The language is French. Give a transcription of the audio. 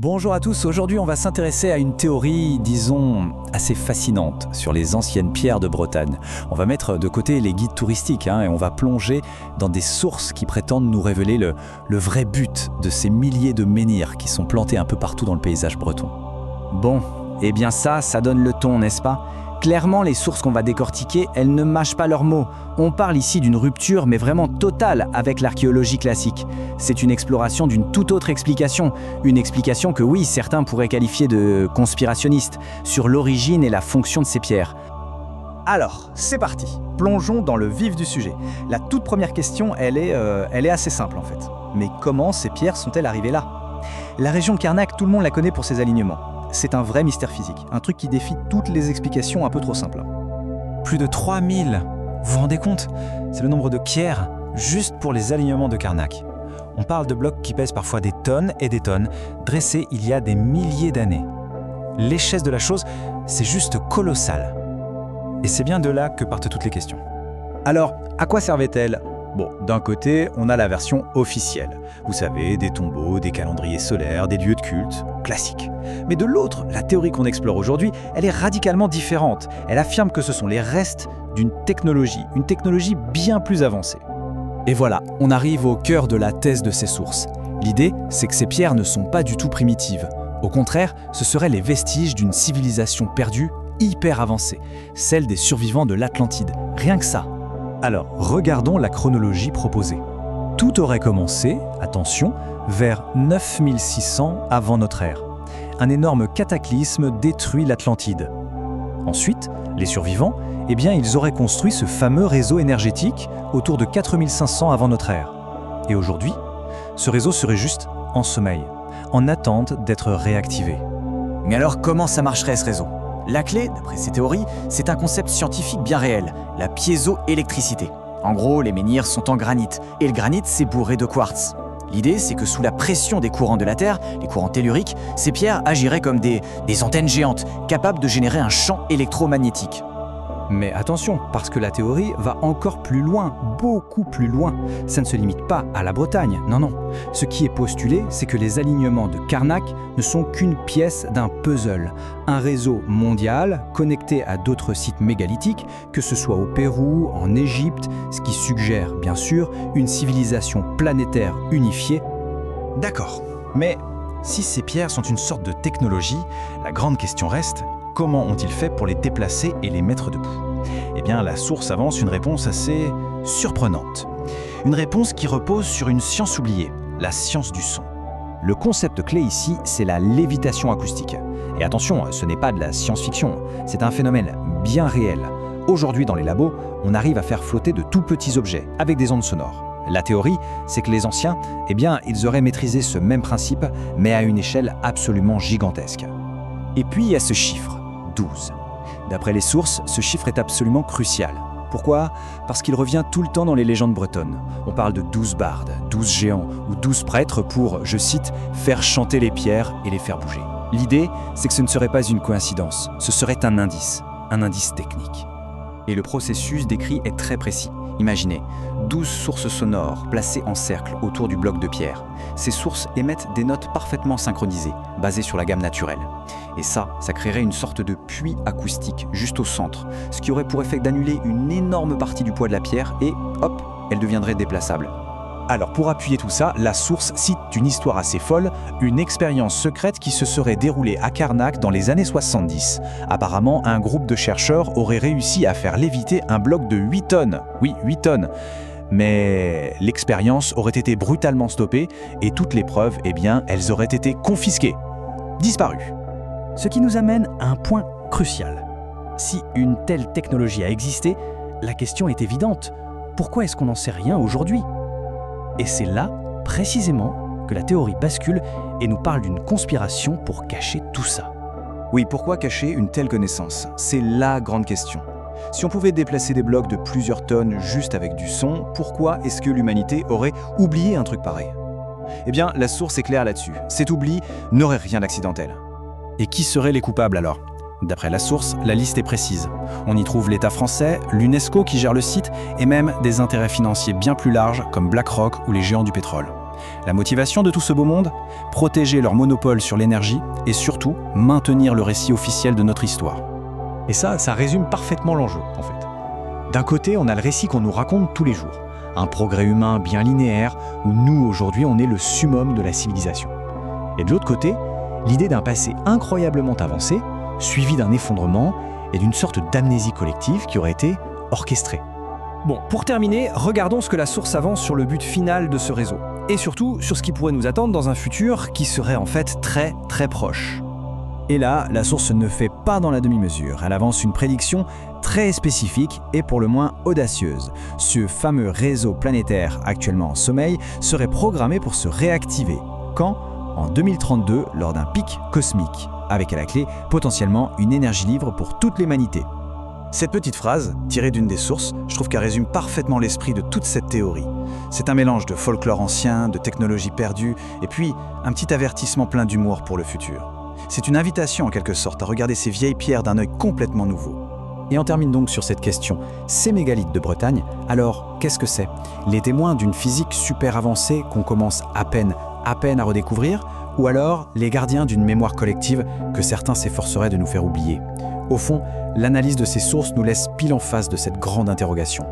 Bonjour à tous, aujourd'hui on va s'intéresser à une théorie, disons, assez fascinante sur les anciennes pierres de Bretagne. On va mettre de côté les guides touristiques et on va plonger dans des sources qui prétendent nous révéler le vrai but de ces milliers de menhirs qui sont plantés un peu partout dans le paysage breton. Bon, eh bien ça donne le ton, n'est-ce pas? Clairement, les sources qu'on va décortiquer, elles ne mâchent pas leurs mots. On parle ici d'une rupture, mais vraiment totale, avec l'archéologie classique. C'est une exploration d'une toute autre explication. Une explication que oui, certains pourraient qualifier de conspirationniste, sur l'origine et la fonction de ces pierres. Alors, c'est parti. Plongeons dans le vif du sujet. La toute première question, elle est assez simple en fait. Mais comment ces pierres sont-elles arrivées là? La région de Carnac, tout le monde la connaît pour ses alignements. C'est un vrai mystère physique, un truc qui défie toutes les explications un peu trop simples. Plus de 3000, vous vous rendez compte? C'est le nombre de pierres juste pour les alignements de Carnac. On parle de blocs qui pèsent parfois des tonnes et des tonnes, dressés il y a des milliers d'années. L'échelle de la chose, c'est juste colossal. Et c'est bien de là que partent toutes les questions. Alors, à quoi servait-elle? Bon, d'un côté, on a la version officielle. Vous savez, des tombeaux, des calendriers solaires, des lieux de culte, classique. Mais de l'autre, la théorie qu'on explore aujourd'hui, elle est radicalement différente. Elle affirme que ce sont les restes d'une technologie, une technologie bien plus avancée. Et voilà, on arrive au cœur de la thèse de ces sources. L'idée, c'est que ces pierres ne sont pas du tout primitives. Au contraire, ce seraient les vestiges d'une civilisation perdue, hyper avancée, celle des survivants de l'Atlantide. Rien que ça. Alors, regardons la chronologie proposée. Tout aurait commencé, attention, vers 9600 avant notre ère. Un énorme cataclysme détruit l'Atlantide. Ensuite, les survivants, ils auraient construit ce fameux réseau énergétique autour de 4500 avant notre ère. Et aujourd'hui, ce réseau serait juste en sommeil, en attente d'être réactivé. Mais alors, comment ça marcherait ce réseau? La clé, d'après ces théories, c'est un concept scientifique bien réel, la piézoélectricité. En gros, les menhirs sont en granit, et le granit, c'est bourré de quartz. L'idée, c'est que sous la pression des courants de la Terre, les courants telluriques, ces pierres agiraient comme des antennes géantes, capables de générer un champ électromagnétique. Mais attention, parce que la théorie va encore plus loin, beaucoup plus loin. Ça ne se limite pas à la Bretagne, non. Ce qui est postulé, c'est que les alignements de Carnac ne sont qu'une pièce d'un puzzle, un réseau mondial connecté à d'autres sites mégalithiques, que ce soit au Pérou, en Égypte, ce qui suggère, bien sûr, une civilisation planétaire unifiée. D'accord, mais si ces pierres sont une sorte de technologie, la grande question reste: comment ont-ils fait pour les déplacer et les mettre debout? Eh bien, la source avance une réponse assez surprenante. Une réponse qui repose sur une science oubliée, la science du son. Le concept clé ici, c'est la lévitation acoustique. Et attention, ce n'est pas de la science-fiction, c'est un phénomène bien réel. Aujourd'hui, dans les labos, on arrive à faire flotter de tout petits objets avec des ondes sonores. La théorie, c'est que les anciens, ils auraient maîtrisé ce même principe, mais à une échelle absolument gigantesque. Et puis, il y a ce chiffre, 12. D'après les sources, ce chiffre est absolument crucial. Pourquoi? Parce qu'il revient tout le temps dans les légendes bretonnes. On parle de 12 bardes, 12 géants ou 12 prêtres pour, je cite, « faire chanter les pierres et les faire bouger ». L'idée, c'est que ce ne serait pas une coïncidence, ce serait un indice technique. Et le processus décrit est très précis. Imaginez, 12 sources sonores placées en cercle autour du bloc de pierre. Ces sources émettent des notes parfaitement synchronisées, basées sur la gamme naturelle. Et ça créerait une sorte de puits acoustique juste au centre, ce qui aurait pour effet d'annuler une énorme partie du poids de la pierre et, hop, elle deviendrait déplaçable. Alors pour appuyer tout ça, la source cite une histoire assez folle, une expérience secrète qui se serait déroulée à Carnac dans les années 70. Apparemment, un groupe de chercheurs aurait réussi à faire léviter un bloc de 8 tonnes. Oui, 8 tonnes. Mais l'expérience aurait été brutalement stoppée et toutes les preuves, elles auraient été confisquées, disparues. Ce qui nous amène à un point crucial. Si une telle technologie a existé, la question est évidente. Pourquoi est-ce qu'on n'en sait rien aujourd'hui ? Et c'est là, précisément, que la théorie bascule et nous parle d'une conspiration pour cacher tout ça. Oui, pourquoi cacher une telle connaissance? C'est la grande question. Si on pouvait déplacer des blocs de plusieurs tonnes juste avec du son, pourquoi est-ce que l'humanité aurait oublié un truc pareil? La source est claire là-dessus. Cet oubli n'aurait rien d'accidentel. Et qui seraient les coupables alors? D'après la source, la liste est précise. On y trouve l'État français, l'UNESCO qui gère le site et même des intérêts financiers bien plus larges comme BlackRock ou les géants du pétrole. La motivation de tout ce beau monde? Protéger leur monopole sur l'énergie et surtout maintenir le récit officiel de notre histoire. Et ça résume parfaitement l'enjeu, en fait. D'un côté, on a le récit qu'on nous raconte tous les jours. Un progrès humain bien linéaire, où nous, aujourd'hui, on est le summum de la civilisation. Et de l'autre côté, l'idée d'un passé incroyablement avancé, suivi d'un effondrement et d'une sorte d'amnésie collective qui aurait été orchestrée. Bon, pour terminer, regardons ce que la source avance sur le but final de ce réseau. Et surtout, sur ce qui pourrait nous attendre dans un futur qui serait en fait très très proche. Et là, la source ne fait pas dans la demi-mesure. Elle avance une prédiction très spécifique et pour le moins audacieuse. Ce fameux réseau planétaire actuellement en sommeil serait programmé pour se réactiver. Quand? En 2032, lors d'un pic cosmique, avec à la clé potentiellement une énergie libre pour toute l'humanité. Cette petite phrase, tirée d'une des sources, je trouve qu'elle résume parfaitement l'esprit de toute cette théorie. C'est un mélange de folklore ancien, de technologie perdue, et puis un petit avertissement plein d'humour pour le futur. C'est une invitation en quelque sorte à regarder ces vieilles pierres d'un œil complètement nouveau. Et on termine donc sur cette question. Ces mégalithes de Bretagne, alors qu'est-ce que c'est? Les témoins d'une physique super avancée qu'on commence à peine à redécouvrir, ou alors les gardiens d'une mémoire collective que certains s'efforceraient de nous faire oublier? Au fond, l'analyse de ces sources nous laisse pile en face de cette grande interrogation.